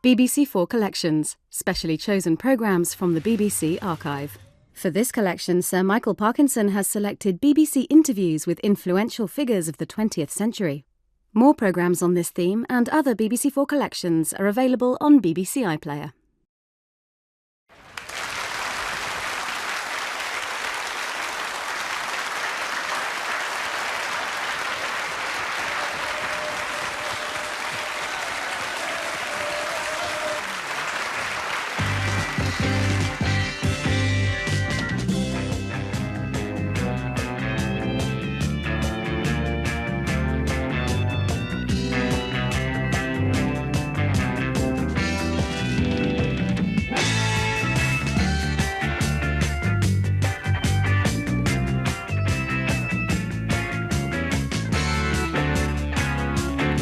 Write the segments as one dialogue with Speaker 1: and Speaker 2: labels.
Speaker 1: BBC4 Collections, specially chosen programmes from the BBC archive. For this collection, Sir Michael Parkinson has selected BBC interviews with influential figures of the 20th century. More programmes on this theme and other BBC4 collections are available on BBC iPlayer.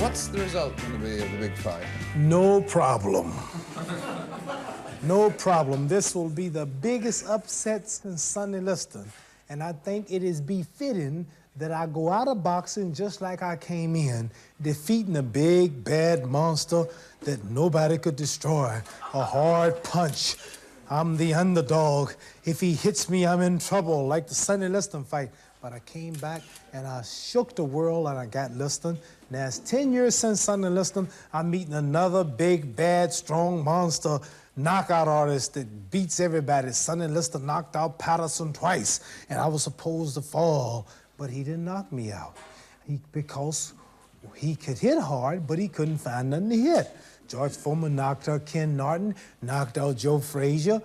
Speaker 2: What's the result going to be of the big fight?
Speaker 3: No problem. No problem. This will be the biggest upset since Sonny Liston. And I think it is befitting that I go out of boxing just like I came in, defeating a big, bad monster that nobody could destroy. A hard punch. I'm the underdog. If he hits me, I'm in trouble, like the Sonny Liston fight. But I came back and I shook the world and I got Liston. Now it's 10 years since Sonny Liston. I'm meeting another big, bad, strong monster knockout artist that beats everybody. Sonny Liston knocked out Patterson twice, and I was supposed to fall, but he didn't knock me out. Because he could hit hard, but he couldn't find nothing to hit. George Foreman knocked out Ken Norton, knocked out Joe Frazier.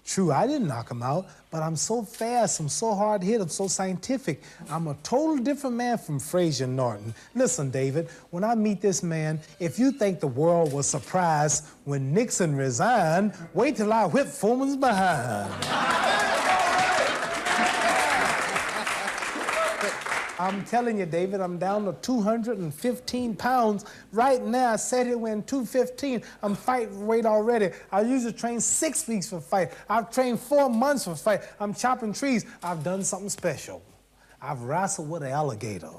Speaker 3: True, I didn't knock him out, but I'm so fast, I'm so hard hit, I'm so scientific. I'm a total different man from Frazier and Norton. Listen, David, when I meet this man, if you think the world was surprised when Nixon resigned, wait till I whip Foreman's behind. I'm telling you, David, I'm down to 215 pounds. Right now, I said it when 215. I'm fighting weight already. I usually train 6 weeks for fight. I've trained 4 months for fight. I'm chopping trees. I've done something special. I've wrestled with an alligator.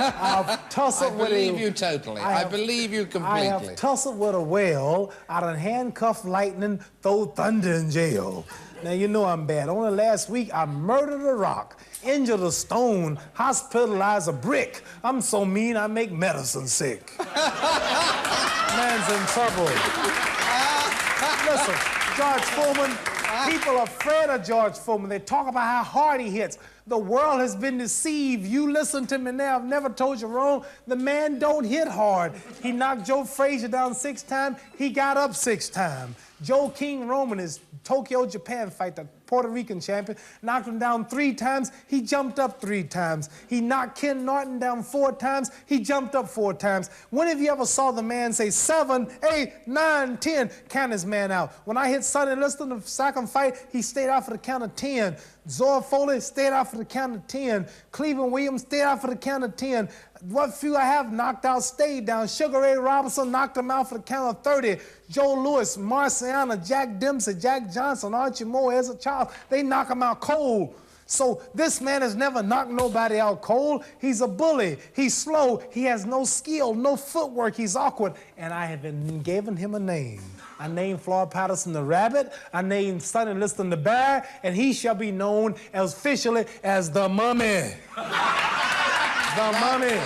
Speaker 3: I've tussled with a...
Speaker 2: I believe you totally. I believe you completely.
Speaker 3: I have tussled with a whale. I done handcuffed lightning, throw thunder in jail. Now, you know I'm bad. Only last week, I murdered a rock, injured a stone, hospitalized a brick. I'm so mean, I make medicine sick. Man's in trouble. Listen, George Foreman, people are afraid of George Foreman. They talk about how hard he hits. The world has been deceived. You listen to me now. I've never told you wrong. The man don't hit hard. He knocked Joe Frazier down 6 times. He got up 6 times. Joe King Roman, his Tokyo, Japan fight, the Puerto Rican champion, knocked him down 3 times. He jumped up 3 times. He knocked Ken Norton down 4 times. He jumped up 4 times. When have you ever saw the man say 7, 8, 9, 10, count his man out? When I hit Sonny Liston in the second fight, he stayed out for the count of 10. Zora Foley stayed out for the count of 10. Cleveland Williams stayed out for the count of 10. What few I have knocked out stayed down. Sugar Ray Robinson knocked him out for the count of 30. Joe Louis, Marciana, Jack Dempsey, Jack Johnson, Archie Moore, Ezra Charles, they knock him out cold. So this man has never knocked nobody out cold. He's a bully. He's slow. He has no skill, no footwork. He's awkward. And I have been given him a name. I named Floyd Patterson the Rabbit. I named Sonny Liston the Bear. And he shall be known as officially as the Mummy. The Mummy.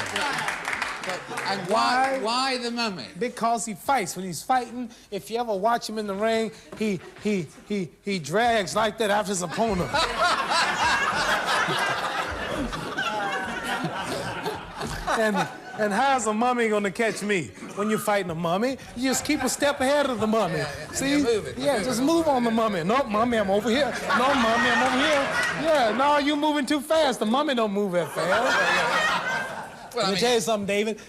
Speaker 2: And why the Mummy?
Speaker 3: Because he fights. When he's fighting, if you ever watch him in the ring, he drags like that after his opponent. And how's a mummy gonna catch me? When you're fighting a mummy, you just keep a step ahead of the mummy.
Speaker 2: Yeah.
Speaker 3: See?
Speaker 2: You're moving.
Speaker 3: Just move on the mummy. No, mummy, I'm over here. No, mummy, I'm over here. Yeah, no, you're moving too fast. The mummy don't move that fast. Well, Let me tell you something, David.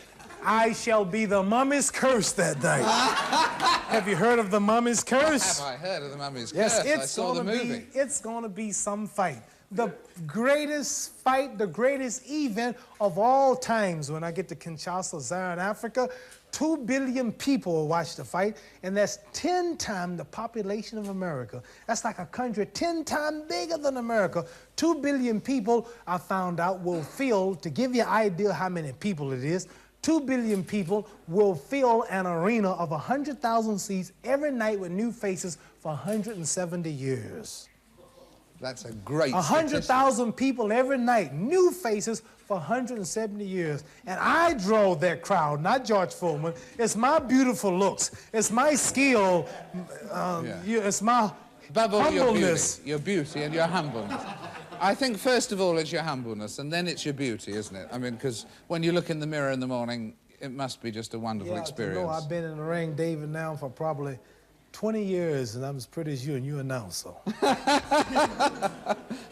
Speaker 3: I shall be the mummy's curse that night. Have you heard of the mummy's curse?
Speaker 2: Have I heard of the mummy's
Speaker 3: yes,
Speaker 2: curse? I saw the movie.
Speaker 3: It's gonna be some fight. The greatest fight, the greatest event of all times. When I get to Kinshasa, Zaire, in Africa, 2 billion people will watch the fight, and that's 10 times the population of America. That's like a country 10 times bigger than America. 2 billion people, I found out, will field, to give you an idea how many people it is, 2 billion people will fill an arena of 100,000 seats every night with new faces for 170 years.
Speaker 2: That's a great
Speaker 3: 100,000 people every night, new faces for 170 years. And I drove that crowd, not George Foreman. It's my beautiful looks. It's my skill. It's my
Speaker 2: Above all,
Speaker 3: humbleness.
Speaker 2: your beauty and your humbleness. I think, first of all, it's your humbleness, and then it's your beauty, isn't it? I mean, because when you look in the mirror in the morning, it must be just a wonderful experience.
Speaker 3: You know, I've been in the ring, David, now for probably 20 years, and I'm as pretty as you, and you're now, so.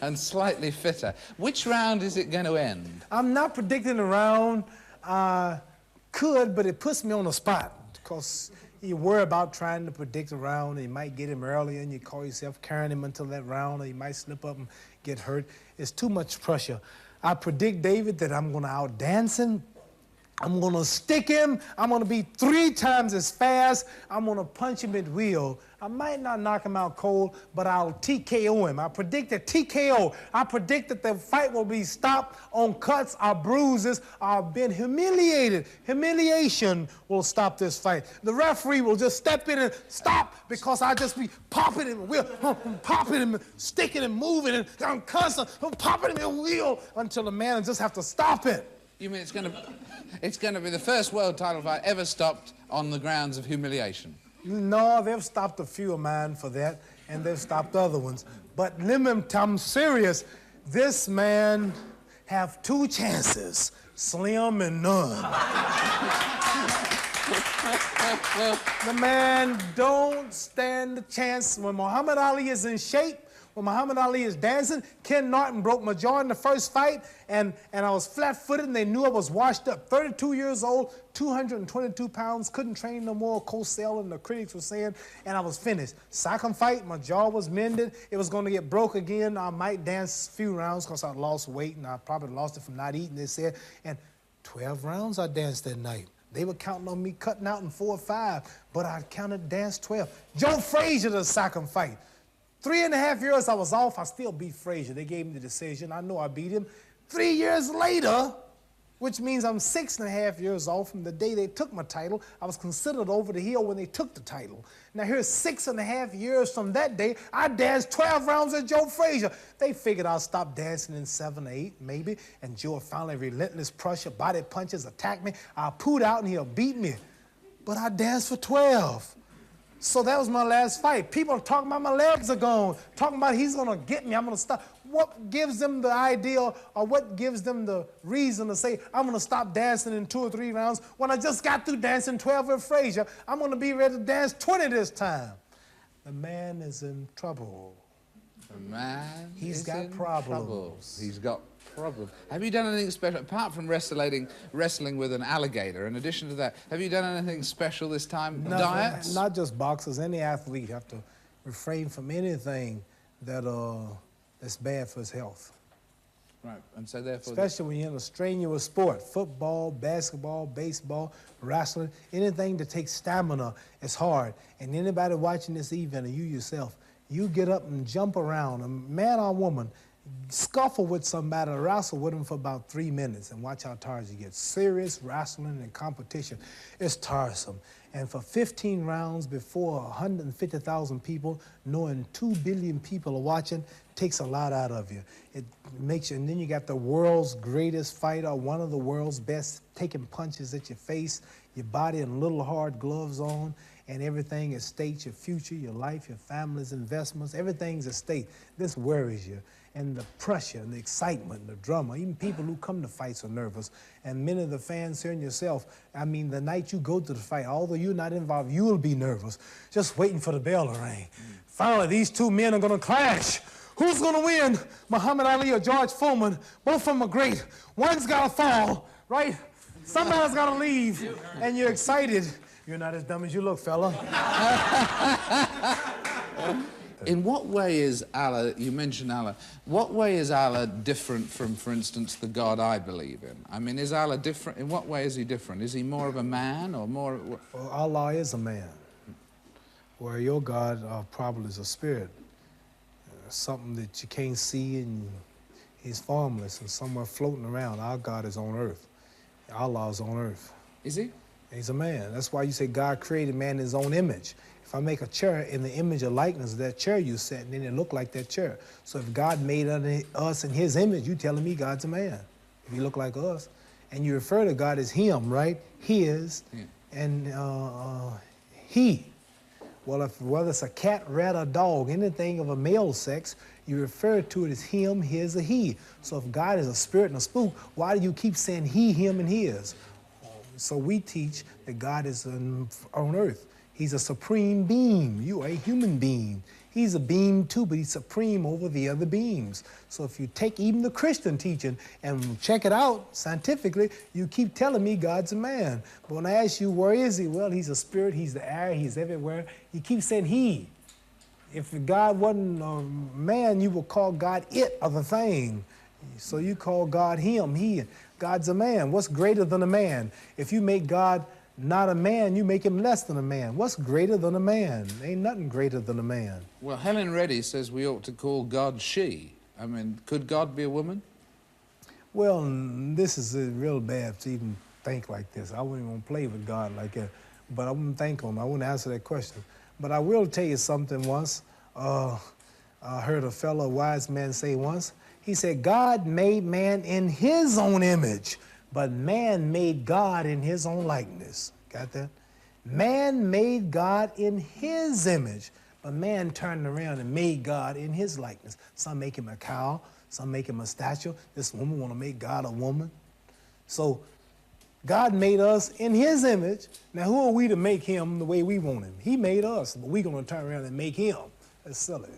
Speaker 2: And slightly fitter. Which round is it going to end?
Speaker 3: I'm not predicting the round. Could, but it puts me on the spot, because you worry about trying to predict a round, and you might get him early, and you call yourself carrying him until that round, or you might slip up and get hurt. It's too much pressure. I predict, David, that I'm going to outdance him. I'm going to stick him. I'm going to be 3 times as fast. I'm going to punch him at will. I might not knock him out cold, but I'll TKO him. I predict a TKO. I predict that the fight will be stopped on cuts or bruises or being humiliated. Humiliation will stop this fight. The referee will just step in and stop because I'll just be popping him, popping him, sticking him, moving him. I'm constant popping him at will until the man will just have to stop it.
Speaker 2: You mean it's going to be the first world title fight ever stopped on the grounds of humiliation?
Speaker 3: No, they've stopped a few of mine for that, and they've stopped other ones. But I'm serious. This man have 2 chances, slim and none. The man don't stand a chance. When Muhammad Ali is in shape, when Muhammad Ali is dancing, Ken Norton broke my jaw in the first fight, and I was flat-footed, and they knew I was washed up. 32 years old, 222 pounds, couldn't train no more, Cosell and the critics were saying, and I was finished. Second fight, my jaw was mended. It was going to get broke again. I might dance a few rounds because I lost weight, and I probably lost it from not eating, they said. And 12 rounds I danced that night. They were counting on me cutting out in 4 or 5, but I counted dance 12. Joe Frazier, the second fight. 3.5 years I was off, I still beat Frazier. They gave me the decision. I know I beat him. 3 years later, which means I'm 6.5 years off from the day they took my title. I was considered over the hill when they took the title. Now here's 6.5 years from that day, I danced 12 rounds at Joe Frazier. They figured I'd stop dancing in 7 or 8, maybe, and Joe finally relentless pressure, body punches, attack me. I'll poot out and he'll beat me. But I danced for 12. So that was my last fight. People are talking about my legs are gone, talking about he's gonna get me, I'm gonna stop. What gives them the idea, or what gives them the reason to say, I'm gonna stop dancing in 2 or 3 rounds when I just got through dancing 12 with Frazier? I'm gonna be ready to dance 20 this time. The man is in trouble.
Speaker 2: The man
Speaker 3: He's got problems.
Speaker 2: He's got problems. Have you done anything special, apart from wrestling with an alligator, in addition to that, have you done anything special this time? Diets?
Speaker 3: Not just boxers. Any athlete have to refrain from anything that's bad for his health.
Speaker 2: Right, and so therefore...
Speaker 3: Especially when you're in a strenuous sport. Football, basketball, baseball, wrestling, anything that takes stamina is hard. And anybody watching this event, or you yourself, you get up and jump around, a man or woman, scuffle with somebody, wrestle with them for about 3 minutes, and watch how tired you get. Serious wrestling and competition is tiresome. And for 15 rounds before 150,000 people, knowing 2 billion people are watching, takes a lot out of you. It makes you, and then you got the world's greatest fighter, one of the world's best, taking punches at your face, your body in little hard gloves on, and everything at stake, your future, your life, your family's investments, everything's at stake. This worries you. And the pressure and the excitement and the drama, even people who come to fights are nervous. And many of the fans here and yourself, I mean, the night you go to the fight, although you're not involved, you'll be nervous, just waiting for the bell to ring. Finally, these 2 men are gonna clash. Who's gonna win, Muhammad Ali or George Foreman? Both of them are great. One's gotta fall, right? Somebody's gotta leave, and you're excited. You're not as dumb as you look, fella.
Speaker 2: In what way is Allah, you mentioned Allah, what way is Allah different from, for instance, the God I believe in? I mean, is Allah different? In what way is he different? Is he more of a man or more...
Speaker 3: Well, Allah is a man, where your God probably is a spirit, something that you can't see, and he's formless and somewhere floating around. Our God is on earth. Allah is on earth.
Speaker 2: Is he?
Speaker 3: He's a man. That's why you say God created man in his own image. If I make a chair in the image or likeness of that chair you sat in, then it look like that chair. So if God made us in his image, you telling me God's a man. If he look like us. And you refer to God as him, right? His and he. Well, whether it's a cat, rat, or dog, anything of a male sex, you refer to it as him, his, or he. So if God is a spirit and a spook, why do you keep saying he, him, and his? So we teach that God is on earth. He's a supreme being. You are a human being. He's a being too, but he's supreme over the other beings. So if you take even the Christian teaching and check it out scientifically, you keep telling me God's a man. But when I ask you, where is he? Well, he's a spirit, he's the air, he's everywhere. You keep saying he. If God wasn't a man, you would call God it or the thing. So you call God him, he. God's a man. What's greater than a man? If you make God not a man, you make him less than a man. What's greater than a man? Ain't nothing greater than a man.
Speaker 2: Well, Helen Reddy says we ought to call God she. I mean, could God be a woman?
Speaker 3: Well, this is real bad to even think like this. I wouldn't even play with God like that. But I wouldn't think on him. I wouldn't answer that question. But I will tell you something once. I heard a fellow wise man say once, he said, God made man in his own image, but man made God in his own likeness. Got that? Man made God in his image, but man turned around and made God in his likeness. Some make him a cow, some make him a statue. This woman want to make God a woman. So God made us in his image. Now who are we to make him the way we want him? He made us, but we're going to turn around and make him. That's silly.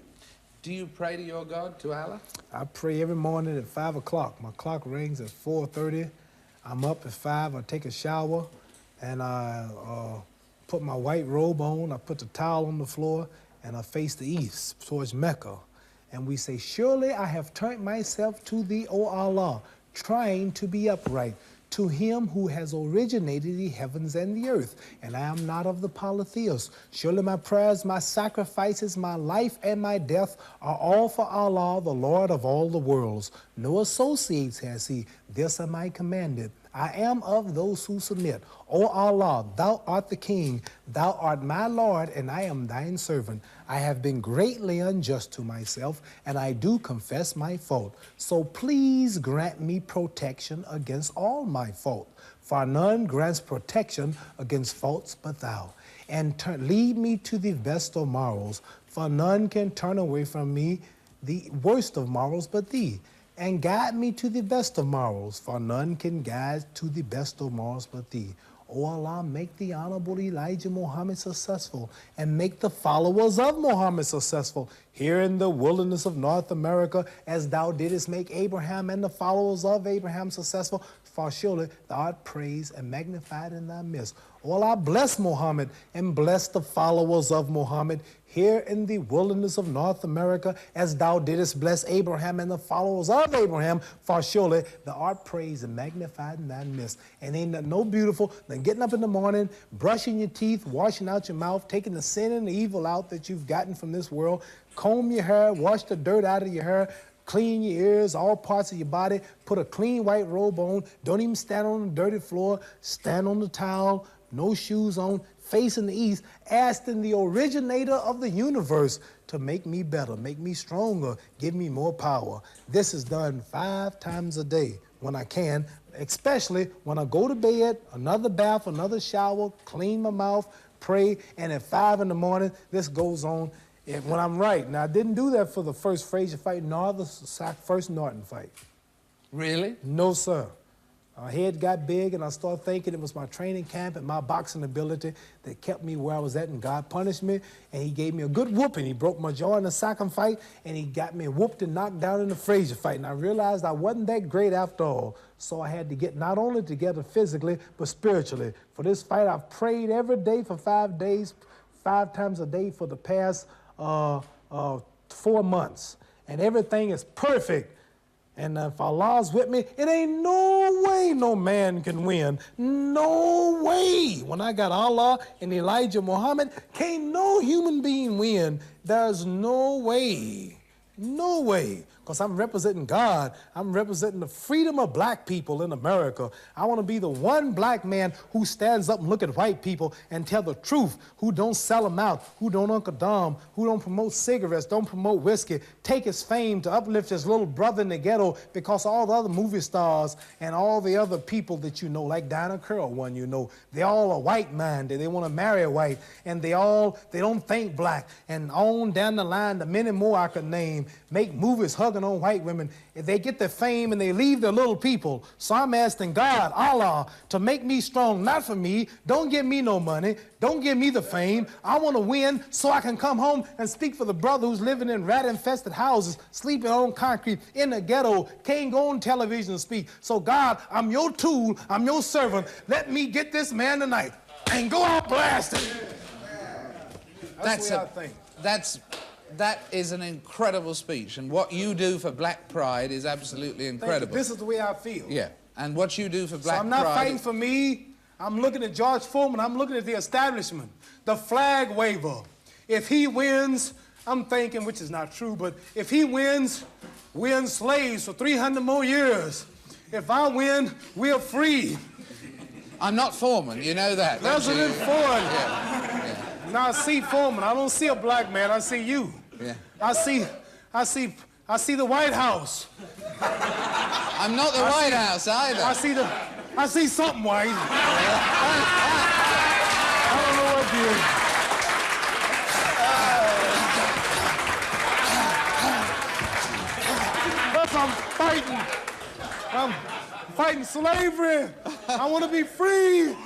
Speaker 2: Do you pray to your God, to Allah?
Speaker 3: I pray every morning at 5 o'clock. My clock rings at 4:30. I'm up at 5. I take a shower, and I put my white robe on. I put the towel on the floor, and I face the east towards Mecca. And we say, surely I have turned myself to thee, O Allah, trying to be upright, to him who has originated the heavens and the earth, and I am not of the polytheists. Surely my prayers, my sacrifices, my life, and my death are all for Allah, the Lord of all the worlds. No associates has he. This am I commanded. I am of those who submit. O Allah, thou art the King, thou art my Lord, and I am thine servant. I have been greatly unjust to myself, and I do confess my fault. So please grant me protection against all my fault, for none grants protection against faults but thou. And lead me to the best of morals, for none can turn away from me the worst of morals but thee. And guide me to the best of morals, for none can guide to the best of morals but thee. O Allah, make the Honorable Elijah Muhammad successful, and make the followers of Muhammad successful here in the wilderness of North America, as thou didst make Abraham and the followers of Abraham successful, for surely thou art praised and magnified in thy midst. O Allah, bless Muhammad and bless the followers of Muhammad here in the wilderness of North America, as thou didst bless Abraham and the followers of Abraham, for surely thou art praised and magnified in thy midst. And ain't nothing no beautiful than getting up in the morning, brushing your teeth, washing out your mouth, taking the sin and the evil out that you've gotten from this world, comb your hair, wash the dirt out of your hair, clean your ears, all parts of your body, put a clean white robe on, don't even stand on the dirty floor, stand on the towel, no shoes on, facing the east, asking the originator of the universe to make me better, make me stronger, give me more power. This is done 5 times a day when I can, especially when I go to bed, another bath, another shower, clean my mouth, pray, and at 5 in the morning, this goes on when I'm right. Now, I didn't do that for the first Frazier fight nor the first Norton fight.
Speaker 2: Really?
Speaker 3: No, sir. My head got big, and I started thinking it was my training camp and my boxing ability that kept me where I was at, and God punished me, and he gave me a good whooping. He broke my jaw in the second fight, and he got me whooped and knocked down in the Frazier fight, and I realized I wasn't that great after all, so I had to get not only together physically, but spiritually. For this fight, I've prayed every day for 5 days, 5 times a day for the past 4 months, and everything is perfect. And if Allah's with me, it ain't no way no man can win. No way. When I got Allah and Elijah Muhammad, can't no human being win. There's no way. No way. because I'm representing God. I'm representing the freedom of black people in America. I want to be the one black man who stands up and look at white people and tell the truth, who don't sell them out, who don't Uncle Dom, who don't promote cigarettes, don't promote whiskey, take his fame to uplift his little brother in the ghetto, because all the other movie stars and all the other people that you know, like Dinah Curl, one you know, they all are white-minded. They want to marry a white, and they don't think black. And on down the line, the many more I could name, make movies hugging on white women. If they get their fame and they leave their little people. So I'm asking God, Allah, to make me strong, not for me. Don't give me no money. Don't give me the fame. I want to win so I can come home and speak for the brother who's living in rat-infested houses, sleeping on concrete, in the ghetto, can't go on television and speak. So God, I'm your tool, I'm your servant. Let me get this man tonight and go out blasting. That's the way I think.
Speaker 2: That is an incredible speech, and what you do for Black Pride is absolutely incredible.
Speaker 3: This is the way I feel.
Speaker 2: Yeah, and what you do for Black Pride...
Speaker 3: So I'm not fighting for me. I'm looking at George Foreman. I'm looking at the establishment, the flag waver. If he wins, I'm thinking, which is not true, but if he wins, we're enslaved for 300 more years. If I win, we're free.
Speaker 2: I'm not Foreman, you know that.
Speaker 3: President Ford.
Speaker 2: Yeah.
Speaker 3: Now I see Foreman. I don't see a black man. I see you.
Speaker 2: Yeah.
Speaker 3: I see the White House.
Speaker 2: I'm not the White House either.
Speaker 3: I see something white. I don't know what it is. But I'm fighting slavery. I want to be free.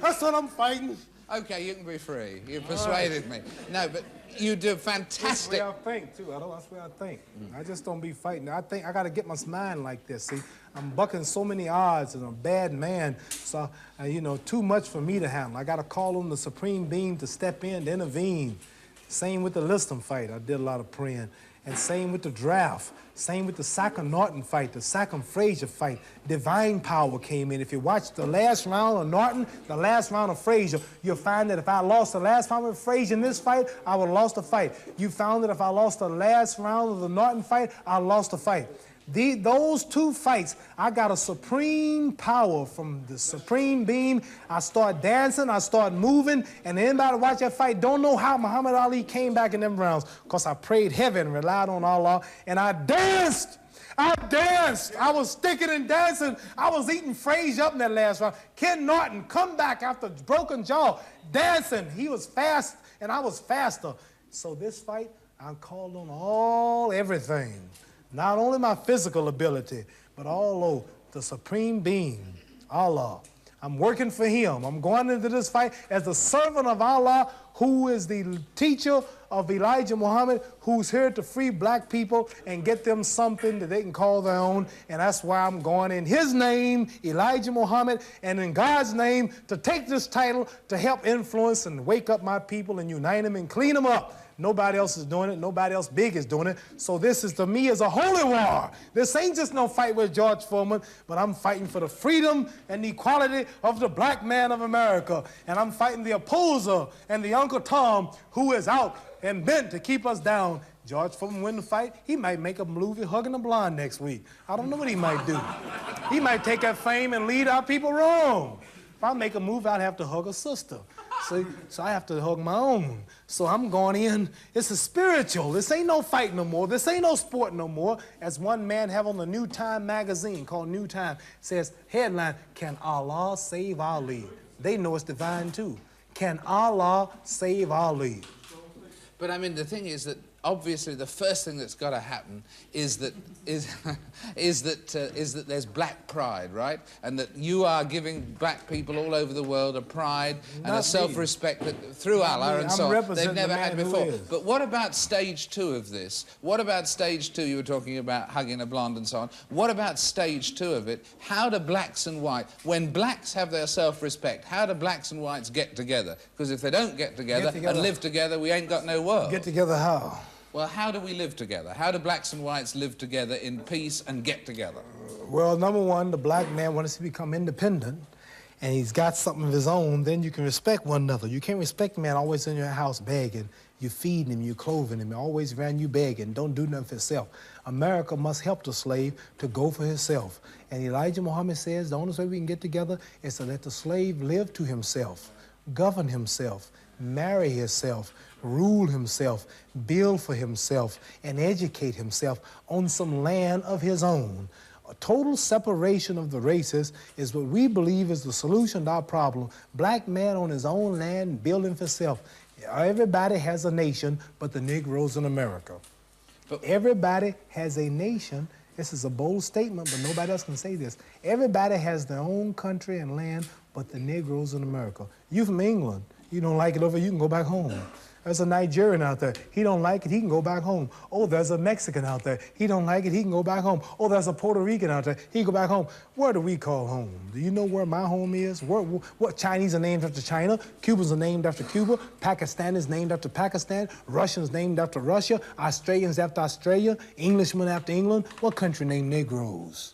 Speaker 3: That's what I'm fighting.
Speaker 2: Okay, you can be free. You persuaded me. No, but you do fantastic.
Speaker 3: That's the way I think, too. That's the way I think. I just don't be fighting. I think I got to get my mind like this, see? I'm bucking so many odds, and I'm a bad man. So, you know, too much for me to handle. I got to call on the supreme being to step in, to intervene. Same with the Liston fight. I did a lot of praying. And same with the draft. Same with the Sacker-Norton fight, the Sacker-Frazier fight. Divine power came in. If you watch the last round of Norton, the last round of Frazier, you'll find that if I lost the last round of Frazier in this fight, I would have lost the fight. You found that if I lost the last round of the Norton fight, I lost the fight. Those two fights, I got a supreme power from the supreme being. I start dancing, I start moving, and anybody watch that fight don't know how Muhammad Ali came back in them rounds, because I prayed heavy and relied on Allah, and I danced. I danced. I was sticking and dancing. I was eating Frazier up in that last round. Ken Norton come back after broken jaw, dancing. He was fast, and I was faster. So this fight, I called on everything. Not only my physical ability, but all the supreme being, Allah. I'm working for him. I'm going into this fight as the servant of Allah, who is the teacher of Elijah Muhammad, who's here to free black people and get them something that they can call their own. And that's why I'm going in his name, Elijah Muhammad, and in God's name to take this title to help influence and wake up my people and unite them and clean them up. Nobody else is doing it. Nobody else big is doing it. So this is, to me, is a holy war. This ain't just no fight with George Foreman, but I'm fighting for the freedom and the equality of the black man of America. And I'm fighting the opposer and the Uncle Tom who is out and bent to keep us down. George Foreman win the fight, he might make a movie hugging a blonde next week. I don't know what he might do. He might take that fame and lead our people wrong. If I make a movie, I'd have to hug a sister. So I have to hug my own. So I'm going in. It's a spiritual. This ain't no fight no more. This ain't no sport no more. As one man have on the New Time magazine called New Time, says, headline, Can Allah Save Ali? They know it's divine too. Can Allah save Ali?
Speaker 2: But I mean, the thing is that obviously the first thing that's got to happen is that there's black pride, right? And that you are giving black people all over the world a pride and a self-respect that through Allah and so on they've never had before. But what about stage 2 of this? What about stage 2? You were talking about hugging a blonde and so on. What about stage 2 of it? How do blacks and whites, when blacks have their self-respect, how do blacks and whites get together? Because if they don't get together and live together, we ain't got no world.
Speaker 3: Get together how?
Speaker 2: Well, how do we live together? How do blacks and whites live together in peace and get together?
Speaker 3: Well, number one, the black man wants to become independent, and he's got something of his own, then you can respect one another. You can't respect a man always in your house begging. You feeding him, you clothing him, always around you begging. Don't do nothing for himself. America must help the slave to go for himself. And Elijah Muhammad says the only way we can get together is to let the slave live to himself, govern himself, marry himself, rule himself, build for himself, and educate himself on some land of his own. A total separation of the races is what we believe is the solution to our problem. Black man on his own land, building for himself. Everybody has a nation but the Negroes in America. But everybody has a nation. This is a bold statement, but nobody else can say this. Everybody has their own country and land but the Negroes in America. You from England, you don't like it over, you can go back home. There's a Nigerian out there. He don't like it, he can go back home. Oh, there's a Mexican out there. He don't like it, he can go back home. Oh, there's a Puerto Rican out there. He can go back home. Where do we call home? Do you know where my home is? What Chinese are named after China? Cubans are named after Cuba. Pakistan is named after Pakistan. Russians named after Russia. Australians after Australia. Englishmen after England. What country named Negroes?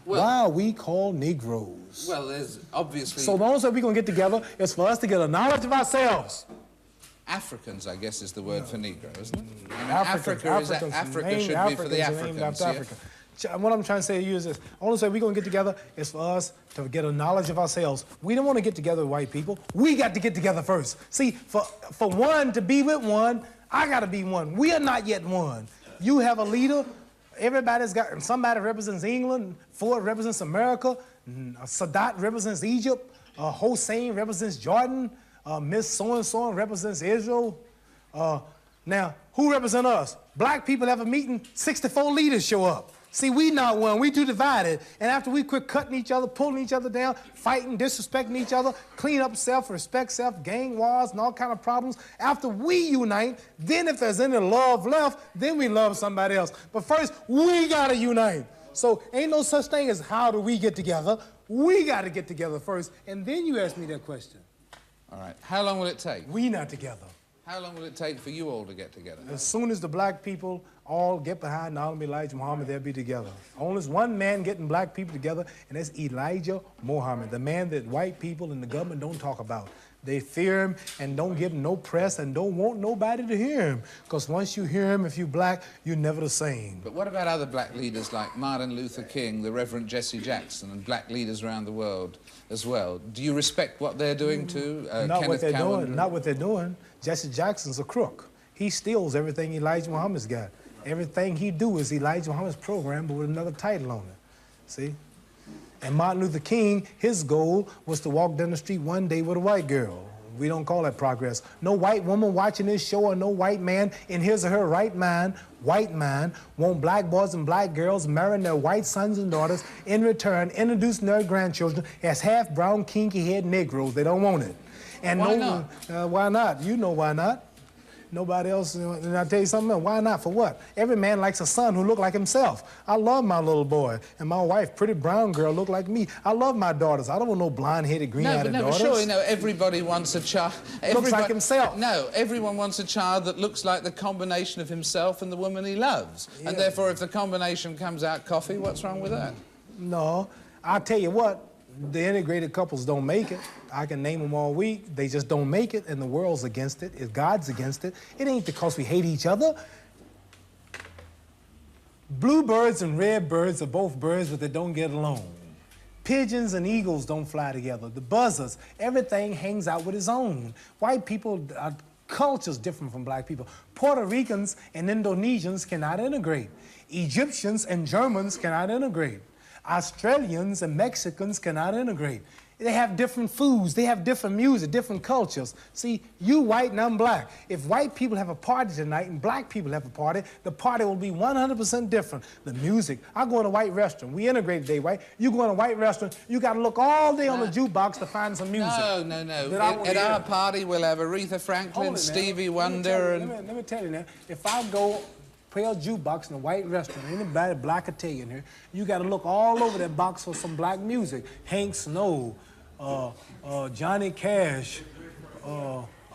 Speaker 3: Well, why are we called Negroes?
Speaker 2: Well, there's obviously...
Speaker 3: So the only way we're going to get together is for us to get a knowledge of ourselves.
Speaker 2: Africans, I guess, is the word for Negro, isn't it? I mean,
Speaker 3: Africa
Speaker 2: should be for the Africans.
Speaker 3: Yeah? What I'm trying to say to you is this. The only way we're going to get together is for us to get a knowledge of ourselves. We don't want to get together with white people. We got to get together first. See, for one to be with one, I got to be one. We are not yet one. You have a leader. Everybody's got, somebody represents England, Ford represents America, Sadat represents Egypt, Hossein represents Jordan, Miss So-and-so represents Israel. Now, who represent us? Black people have a meeting, 64 leaders show up. See, we not one, we too divided. And after we quit cutting each other, pulling each other down, fighting, disrespecting each other, clean up self, respect self, gang wars, and all kind of problems, after we unite, then if there's any love left, then we love somebody else. But first, we gotta unite. So ain't no such thing as how do we get together. We gotta get together first, and then you ask me that question.
Speaker 2: All right, how long will it take?
Speaker 3: We not together.
Speaker 2: How long will it take for you all to get together?
Speaker 3: As soon as the black people all get behind Nabi Elijah Muhammad, they'll be together. Only one man getting black people together, and that's Elijah Muhammad, the man that white people and the government don't talk about. They fear him and don't give him no press and don't want nobody to hear him. Because once you hear him, if you're black, you're never the same.
Speaker 2: But what about other black leaders like Martin Luther King, the Reverend Jesse Jackson, and black leaders around the world as well? Do you respect what they're doing too?
Speaker 3: Not what they're doing. Not what they're doing. Jesse Jackson's a crook. He steals everything Elijah Muhammad's got. Everything he do is Elijah Muhammad's program, but with another title on it. See? And Martin Luther King, his goal was to walk down the street one day with a white girl. We don't call that progress. No white woman watching this show or no white man in his or her right mind, white mind, want black boys and black girls marrying their white sons and daughters, in return introducing their grandchildren as half brown, kinky head Negroes. They don't want it. And
Speaker 2: why not?
Speaker 3: Why not? You know why not. Nobody else, and I'll tell you something else. Why not? For what? Every man likes a son who look like himself. I love my little boy. And my wife, pretty brown girl, look like me. I love my daughters. I don't want no blonde-headed, green-eyed daughters.
Speaker 2: But surely, no, everybody wants a child.
Speaker 3: Looks like himself.
Speaker 2: No, everyone wants a child that looks like the combination of himself and the woman he loves. Yeah. And therefore, if the combination comes out coffee, what's wrong with that?
Speaker 3: No. I'll tell you what. The integrated couples don't make it. I can name them all week. They just don't make it, and the world's against it. If God's against it, it ain't because we hate each other. Bluebirds and redbirds are both birds, but they don't get along. Pigeons and eagles don't fly together. The buzzards, everything hangs out with its own. White people, culture's different from black people. Puerto Ricans and Indonesians cannot integrate. Egyptians and Germans cannot integrate. Australians and Mexicans cannot integrate. They have different foods, they have different music, different cultures. See, you white and I'm black. If white people have a party tonight and black people have a party, the party will be 100% different. The music, I go in a white restaurant, we integrate today, right? You go in a white restaurant, you gotta look all day on the jukebox to find some music.
Speaker 2: No. At our party, we'll have Aretha Franklin, Stevie Wonder, and...
Speaker 3: Let me tell you now, if I go play a jukebox in a white restaurant, anybody black or tell you in here, you gotta look all over that box for some black music. Hank Snow, Johnny Cash,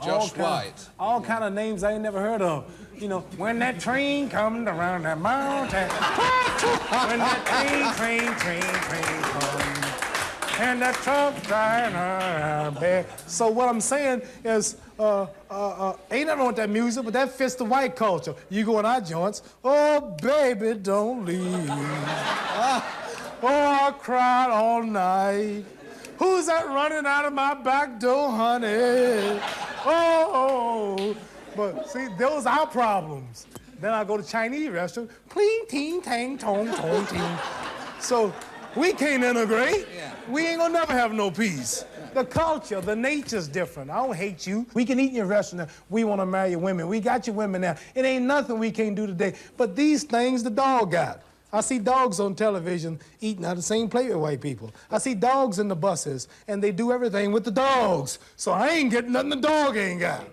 Speaker 2: Josh White.
Speaker 3: All kind of names I ain't never heard of. You know, when that train comes around that mountain, when that train comes, and that Trump back. So what I'm saying is, ain't nothing wrong with that music, but that fits the white culture. You go in our joints, oh, baby, don't leave. Oh, I cried all night. Who's that running out of my back door, honey? Oh, but see, those are our problems. Then I go to Chinese restaurant, pling, ting, tang, tong, tong, ting. So we can't integrate.
Speaker 2: Yeah.
Speaker 3: We ain't gonna never have no peace. The culture, the nature's different. I don't hate you. We can eat in your restaurant. We want to marry your women. We got your women now. It ain't nothing we can't do today. But these things the dog got. I see dogs on television eating out of the same plate with white people. I see dogs in the buses, and they do everything with the dogs. So I ain't getting nothing the dog ain't got.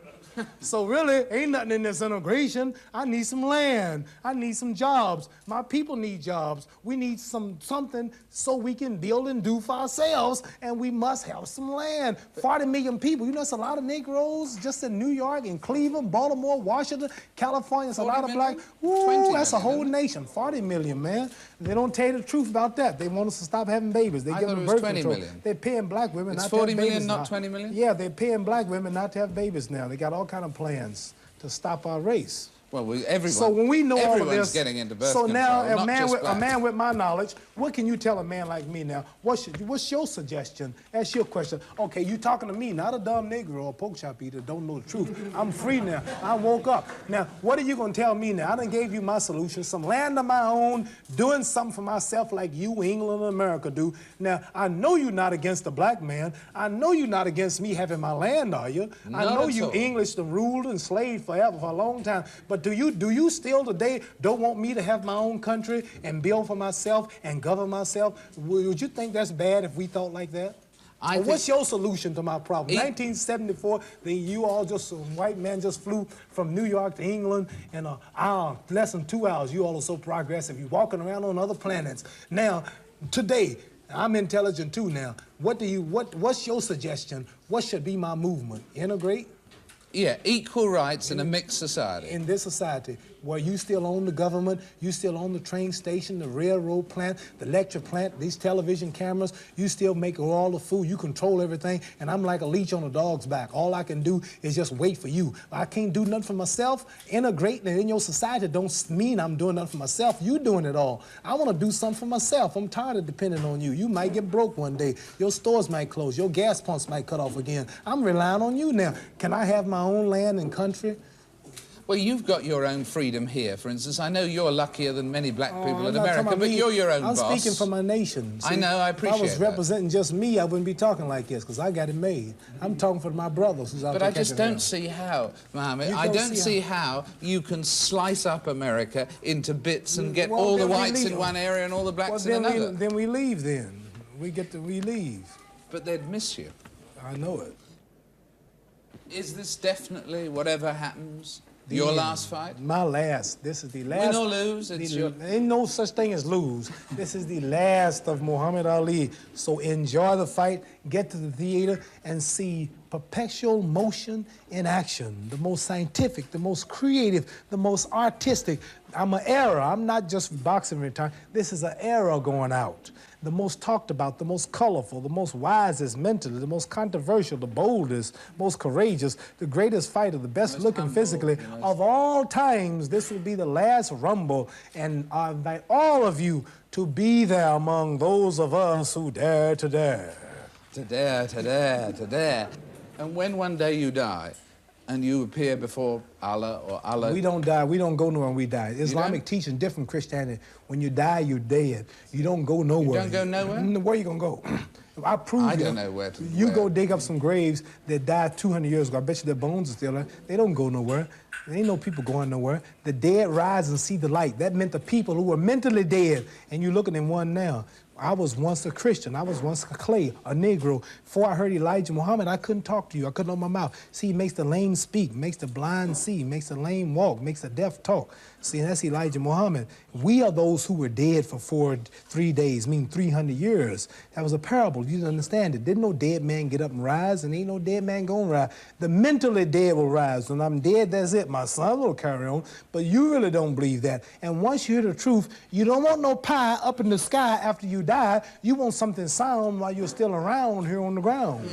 Speaker 3: So really, ain't nothing in this integration. I need some land. I need some jobs. My people need jobs. We need something so we can build and do for ourselves, and we must have some land. 40 million people. You know, it's a lot of Negroes just in New York, in Cleveland, Baltimore, Washington, California. It's a lot of black. Ooh, that's a whole nation. 40 million, man. They don't tell you the truth about that. They want us to stop having babies. They give them birth control. They're paying black women not to have babies.
Speaker 2: 40 million,
Speaker 3: now.
Speaker 2: not 20 million?
Speaker 3: Yeah, they're paying black women not to have babies now. They got all kind of plans to stop our race.
Speaker 2: Well, everyone,
Speaker 3: so when we know all of this,
Speaker 2: getting into birth
Speaker 3: so
Speaker 2: control,
Speaker 3: now a
Speaker 2: not
Speaker 3: man with my knowledge, what can you tell a man like me now? What's your suggestion? That's your question. Okay, you talking to me, not a dumb Negro or pork chop eater, don't know the truth. I'm free now. I woke up. Now, what are you gonna tell me now? I done gave you my solution, some land of my own, doing something for myself like you, England, and America do. Now, I know you're not against the black man. I know you're not against me having my land, are you? I know you English done ruled and slaved forever for a long time. But do you still today don't want me to have my own country and build for myself and govern myself? Would you think that's bad if we thought like that? What's your solution to my problem? 1974, you all just, white man just flew from New York to England in an hour, less than 2 hours. You all are so progressive. You're walking around on other planets. Now, today, I'm intelligent too now. What's your suggestion? What should be my movement? Integrate?
Speaker 2: Yeah, equal rights in a mixed society.
Speaker 3: In this society, where you still own the government, you still own the train station, the railroad plant, the lecture plant, these television cameras, you still make all the food, you control everything, and I'm like a leech on a dog's back. All I can do is just wait for you. I can't do nothing for myself. Integrating in your society don't mean I'm doing nothing for myself. You doing it all. I want to do something for myself. I'm tired of depending on you. You might get broke one day. Your stores might close. Your gas pumps might cut off again. I'm relying on you now. Can I have my own land and country?
Speaker 2: Well, you've got your own freedom here, for instance. I know you're luckier than many black people in America, but you're your own boss.
Speaker 3: I'm speaking for my nation. See,
Speaker 2: I know, I appreciate that.
Speaker 3: If I was representing just me, I wouldn't be talking like this, because I got it made. I'm talking for my brothers who's out there.
Speaker 2: But I just don't see how, Mohammed, I don't see how you can slice up America into bits and get all the whites in one area and all the blacks in another.
Speaker 3: Then we leave then. We leave.
Speaker 2: But they'd miss you.
Speaker 3: I know it.
Speaker 2: Is this definitely, whatever happens, your last fight?
Speaker 3: My last. This is the last.
Speaker 2: Win or lose,
Speaker 3: ain't no such thing as lose. This is the last of Muhammad Ali. So enjoy the fight, get to the theater, and see perpetual motion in action. The most scientific, the most creative, the most artistic. I'm an era. I'm not just boxing retired. This is an era going out. The most talked about, the most colorful, the most wisest mentally, the most controversial, the boldest, most courageous, the greatest fighter, the best looking physically. Of all times, this will be the last rumble, and I invite all of you to be there among those of us who dare to dare.
Speaker 2: To dare, to dare, to dare. And when one day you die, and you appear before Allah or Allah...
Speaker 3: We don't die. We don't go nowhere when we die. Islamic teaching different Christianity. When you die, you're dead. You don't go nowhere.
Speaker 2: You don't go nowhere?
Speaker 3: Where you gonna go? I prove
Speaker 2: I don't know where to
Speaker 3: You go dig up some graves that died 200 years ago. I bet you their bones are still there. They don't go nowhere. There ain't no people going nowhere. The dead rise and see the light. That meant the people who were mentally dead, and you're looking at one now. I was once a Christian. I was once a clay, a Negro. Before I heard Elijah Muhammad, I couldn't talk to you. I couldn't open my mouth. See, he makes the lame speak, makes the blind see, makes the lame walk, makes the deaf talk. See, that's Elijah Muhammad. We are those who were dead for 3 days, meaning 300 years. That was a parable. You didn't understand it. Didn't no dead man get up and rise, and ain't no dead man gonna rise. The mentally dead will rise. When I'm dead, that's it. My son will carry on, but you really don't believe that. And once you hear the truth, you don't want no pie up in the sky after you die. die, you want something sound while you're still around here on the ground.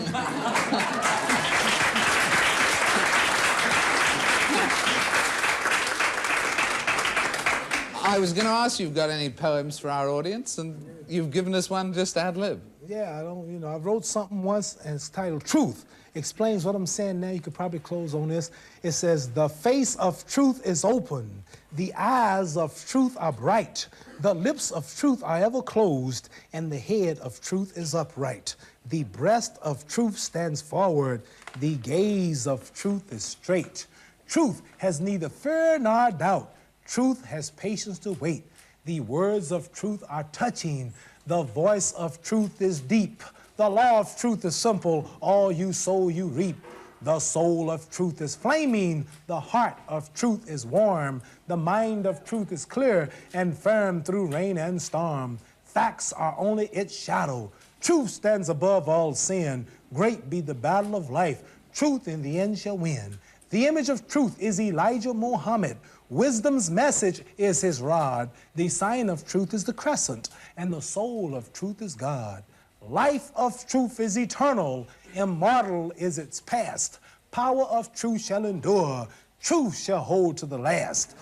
Speaker 2: I was going to ask you if you've got any poems for our audience, and you've given us one just ad lib.
Speaker 3: Yeah, I wrote something once, and it's titled Truth. Explains what I'm saying now. You could probably close on this. It says, the face of truth is open. The eyes of truth are bright. The lips of truth are ever closed, and the head of truth is upright. The breast of truth stands forward. The gaze of truth is straight. Truth has neither fear nor doubt. Truth has patience to wait. The words of truth are touching. The voice of truth is deep. The law of truth is simple. All you sow, you reap. The soul of truth is flaming. The heart of truth is warm. The mind of truth is clear and firm through rain and storm. Facts are only its shadow. Truth stands above all sin. Great be the battle of life. Truth in the end shall win. The image of truth is Elijah Muhammad. Wisdom's message is his rod. The sign of truth is the crescent, and the soul of truth is God. Life of truth is eternal. Immortal is its past. Power of truth shall endure. Truth shall hold to the last.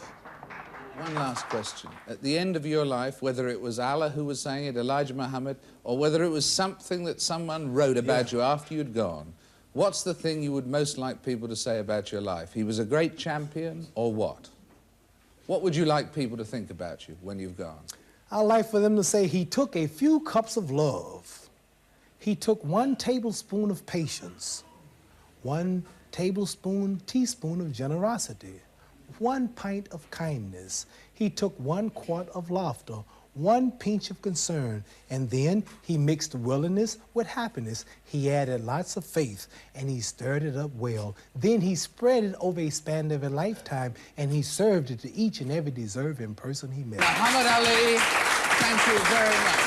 Speaker 2: One last question. At the end of your life, whether it was Allah who was saying it, Elijah Muhammad, or whether it was something that someone wrote about you after you'd gone, what's the thing you would most like people to say about your life? He was a great champion, or what? What would you like people to think about you when you've gone?
Speaker 3: I'd like for them to say he took a few cups of love. He took 1 tablespoon of patience, 1 teaspoon of generosity, 1 pint of kindness. He took 1 quart of laughter, 1 pinch of concern, and then he mixed willingness with happiness. He added lots of faith, and he stirred it up well. Then he spread it over a span of a lifetime, and he served it to each and every deserving person he met.
Speaker 2: Muhammad Ali, thank you very much.